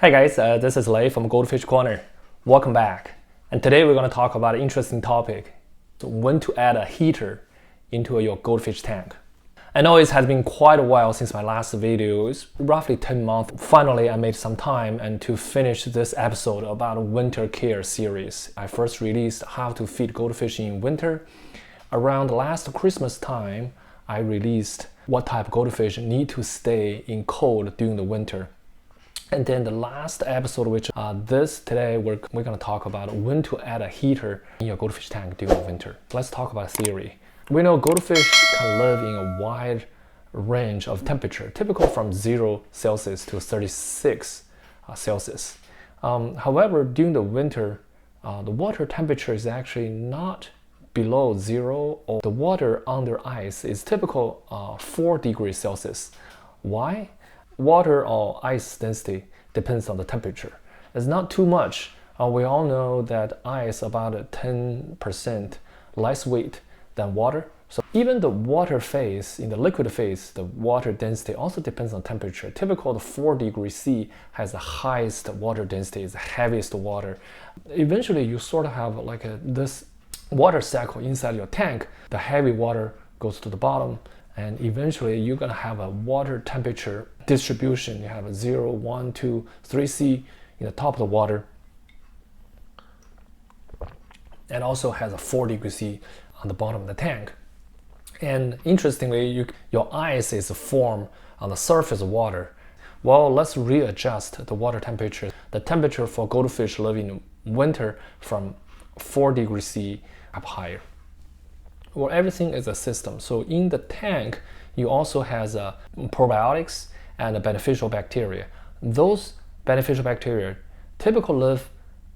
Hey guys, this is Lei from Goldfish Corner. Welcome back. And today we're going to talk about an interesting topic. When to add a heater into your goldfish tank. I know it has been quite a while since my last video. It's roughly 10 months. Finally, I made some time and to finish this episode about winter care series. I first released how to feed goldfish in winter. Around last Christmas time, I released what type of goldfish need to stay in cold during the winter. And then the last episode, which today we're going to talk about when to add a heater in your goldfish tank during the winter. Let's talk about theory. We know goldfish can live in a wide range of temperature, typical from 0 Celsius to 36 Celsius. However, during the winter, the water temperature is actually not below 0, or the water under ice is typical 4 degrees Celsius. Why? Water or ice density depends on the temperature. It's not too much. We all know that ice about 10% less weight than water. So even the water phase, in the liquid phase, the water density also depends on temperature. Typical the 4 degrees C has the highest water density, is the heaviest water. Eventually you sort of have like this water cycle inside your tank. The heavy water goes to the bottom, and eventually you're going to have a water temperature distribution. You have a 0, 1, 2, 3C in the top of the water, and also has a 4 degrees C on the bottom of the tank. And interestingly, your ice is formed on the surface of water. Well, let's readjust the water temperature. The temperature for goldfish living in winter from 4 degrees C up higher. Well, everything is a system. So in the tank, you also has probiotics and beneficial bacteria. Those beneficial bacteria typically live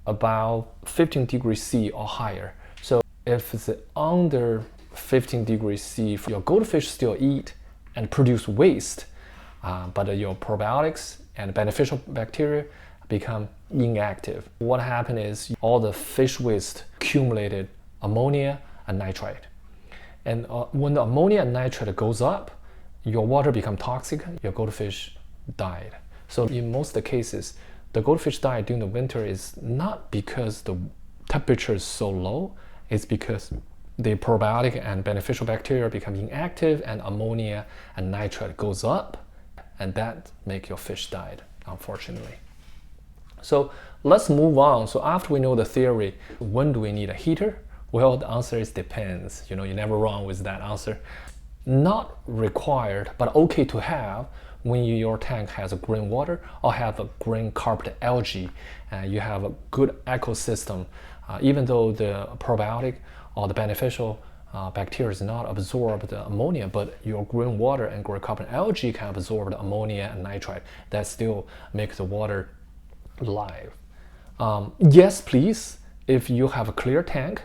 about 15 degrees C or higher. So if it's under 15 degrees C, your goldfish still eat and produce waste, but your probiotics and beneficial bacteria become inactive. What happened is all the fish waste accumulated ammonia and nitrite. And when the ammonia and nitrate goes up, your water becomes toxic, your goldfish died. So in most of the cases, the goldfish die during the winter is not because the temperature is so low, it's because the probiotic and beneficial bacteria become inactive and ammonia and nitrate goes up, and that make your fish die, unfortunately. So let's move on. So after we know the theory, when do we need a heater? Well, the answer is depends. You're never wrong with that answer. Not required, but okay to have when your tank has a green water or have a green carpet algae. You have a good ecosystem. Even though the probiotic or the beneficial bacteria is not absorb the ammonia, but your green water and green carpet algae can absorb the ammonia and nitrite. That still makes the water live. Yes, please, if you have a clear tank,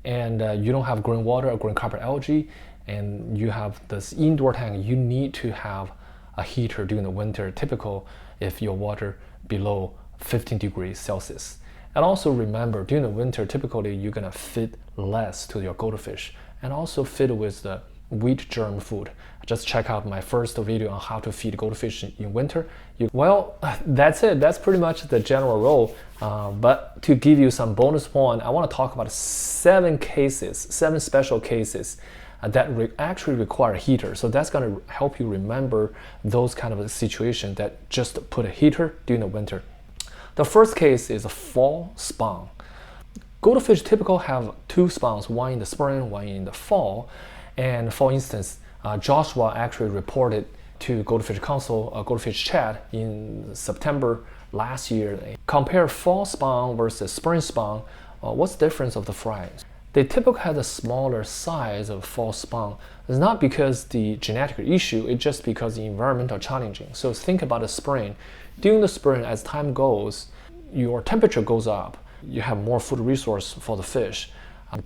and you don't have green water or green carpet algae, and you have this indoor tank, you need to have a heater during the winter, typical if your water below 15 degrees Celsius. And also remember, during the winter, typically you're gonna feed less to your goldfish, and also feed with the wheat germ food. Just check out my first video on how to feed goldfish in winter. Well, that's it. That's pretty much the general rule. But to give you some bonus point, I want to talk about 7 special cases that actually require a heater. So that's going to help you remember those kind of a situation that just put a heater during the winter. The first case is a fall spawn. Goldfish typically have 2 spawns, one in the spring, one in the fall. And for instance, Joshua actually reported to Goldfish Council, Goldfish Chat in September last year. Compare fall spawn versus spring spawn. What's the difference of the fries? They typically have a smaller size of fall spawn. It's not because the genetic issue, it's just because the environmental challenging. So think about the spring. During the spring, as time goes, your temperature goes up. You have more food resource for the fish.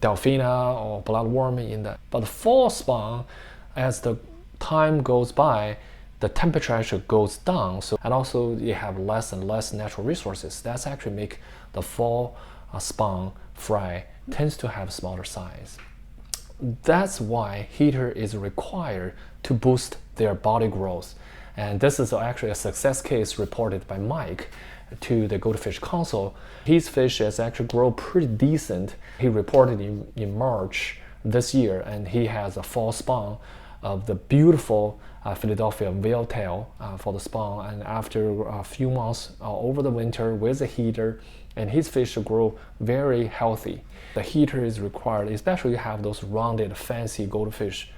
Delphina or bloodworm in that. But the fall spawn, as the time goes by, the temperature actually goes down. So, and also you have less and less natural resources. That's actually make the fall spawn fry tends to have smaller size. That's why heater is required to boost their body growth. And this is actually a success case reported by Mike to the Goldfish Council. His fish has actually grown pretty decent. He reported in March this year, and he has a fall spawn of the beautiful Philadelphia Whaletail for the spawn. And after a few months over the winter with a heater, and his fish grow very healthy. The heater is required, especially you have those rounded fancy goldfish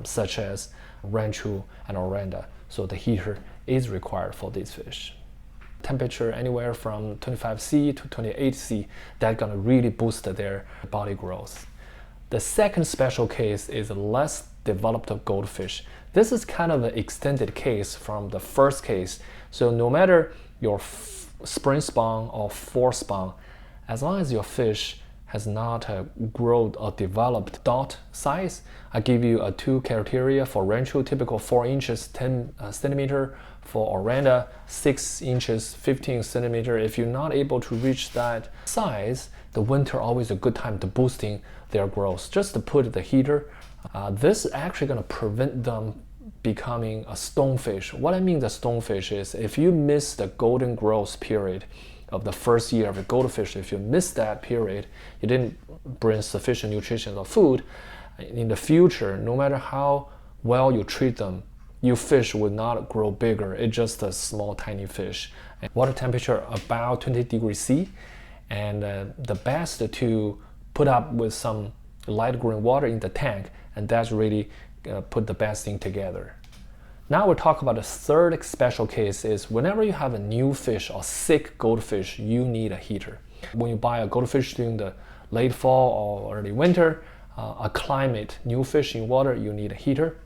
such as Ranchu and Oranda. So the heater is required for these fish. Temperature anywhere from 25°C to 28°C, that's gonna really boost their body growth. The second special case is less developed goldfish. This is kind of an extended case from the first case. So no matter your spring spawn or fall spawn, as long as your fish has not grown or developed dot size, I give you two criteria for Ranchu, typical 4 inches 10 centimeter, for Oranda 6 inches 15 centimeter. If you're not able to reach that size, the winter always a good time to boosting their growth. Just to put the heater, this is actually going to prevent them becoming a stonefish. What I mean the stonefish is if you miss the golden growth period of the first year of a goldfish, if you miss that period, you didn't bring sufficient nutrition or food, in the future, no matter how well you treat them, your fish will not grow bigger. It's just a small, tiny fish. And water temperature about 20°C, and the best to put up with some light green water in the tank, and that's really put the best thing together. Now we'll talk about the third special case is whenever you have a new fish or sick goldfish, you need a heater. When you buy a goldfish during the late fall or early winter, a climate, new fish in water, you need a heater.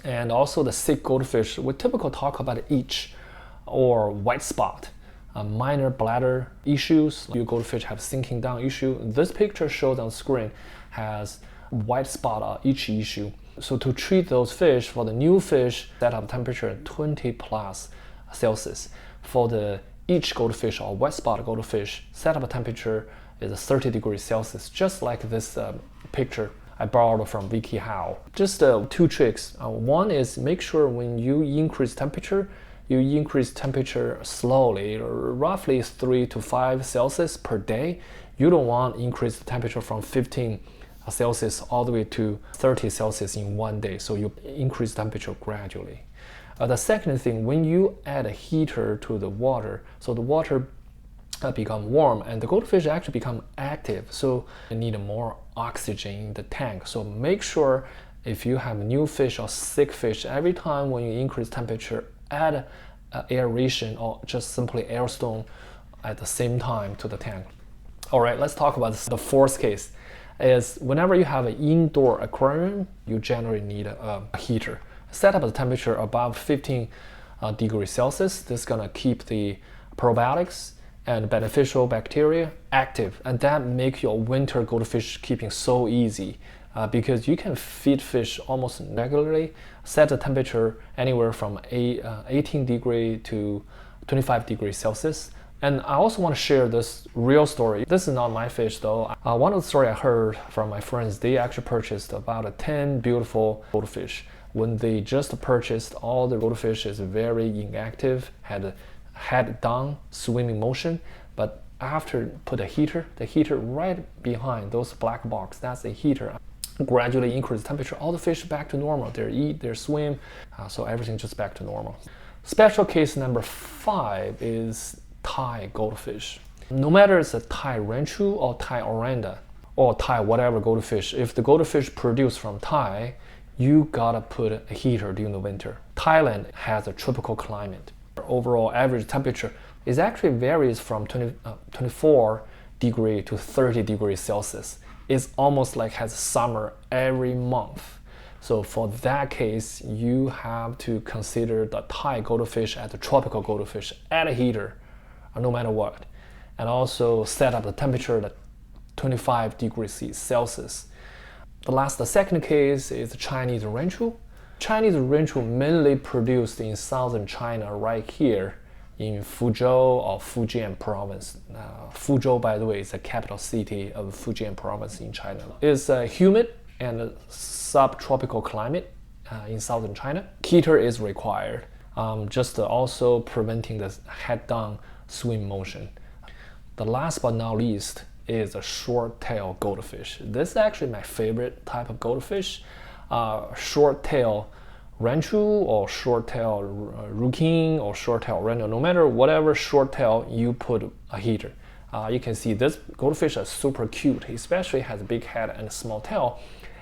And also the sick goldfish, we typically talk about itch or white spot, minor bladder issues. Your goldfish have sinking down issue. This picture shows on screen has white spot or itch issue. So to treat those fish, for the new fish, set up temperature 20°C. For the itch goldfish or white spot goldfish, set up temperature is 30°C, just like this picture I borrowed from Vicky Howe. Just two tricks. One is make sure when you increase temperature, you increase temperature slowly, roughly 3 to 5 Celsius per day. You don't want to increase the temperature from 15 Celsius all the way to 30 Celsius in one day. So you increase temperature gradually. The second thing, when you add a heater to the water, so the water become warm and the goldfish actually become active, so you need more oxygen in the tank. So make sure if you have new fish or sick fish, every time when you increase temperature, add aeration or just simply air stone at the same time to the tank. All right, let's talk about this. The fourth case is whenever you have an indoor aquarium, you generally need a heater. Set up the temperature above 15°C. This is gonna keep the probiotics and beneficial bacteria active, and that make your winter goldfish keeping so easy because you can feed fish almost regularly. Set the temperature anywhere from 18° to 25°C. And I also want to share this real story. This is not my fish though. One of the stories I heard from my friends, they actually purchased about 10 beautiful goldfish. When they just purchased, all the goldfish is very inactive, had head down, swimming motion, but after put the heater right behind those black box, that's the heater, gradually increase temperature, all the fish back to normal, they eat, they swim, so everything just back to normal. Special case number 5 is Thai goldfish. No matter it's a Thai Ranchu or Thai Oranda or Thai whatever goldfish, if the goldfish produced from Thai, you gotta put a heater during the winter. Thailand has a tropical climate. Overall average temperature is actually varies from 24 degree to 30°C. It's almost like has summer every month. So for that case, you have to consider the Thai goldfish as a tropical goldfish, add a heater no matter what, and also set up the temperature at 25°C. The second case is the Chinese Ranchu. Chinese Ranchu mainly produced in southern China, right here in Fuzhou or Fujian province. Fuzhou, by the way, is the capital city of Fujian province in China. It's a humid and subtropical climate in southern China. Heater is required. just also preventing the head down swim motion. The last but not least is a short tail goldfish. This is actually my favorite type of goldfish. Short tail Ranchu or short tail Rukin or short tail Ranchu, no matter whatever short tail, you put a heater. You can see this goldfish is super cute, especially has a big head and a small tail.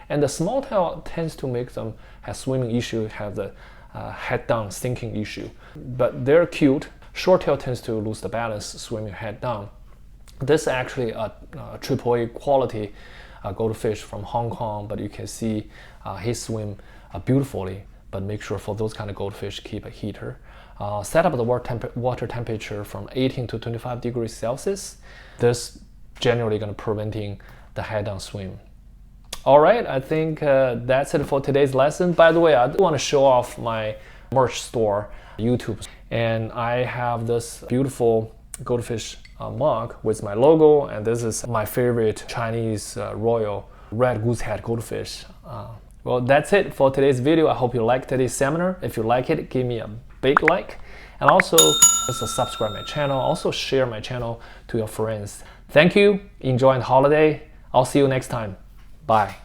And the small tail tends to make them have swimming issue, have the head down sinking issue. But they're cute. Short tail tends to lose the balance swimming head down. This is actually a AAA quality goldfish from Hong Kong, but you can see he swim beautifully. But make sure for those kind of goldfish, keep a heater. Set up the water temperature from 18 to 25 degrees Celsius. This generally going to preventing the head down swim. All right, I think that's it for today's lesson. By the way, I do want to show off my merch store, YouTube. And I have this beautiful goldfish mug with my logo, and this is my favorite Chinese royal red goosehead goldfish. Well, that's it for today's video. I hope you liked today's seminar. If you like it, give me a big like. And also, just subscribe my channel. Also share my channel to your friends. Thank you. Enjoy the holiday. I'll see you next time. Bye.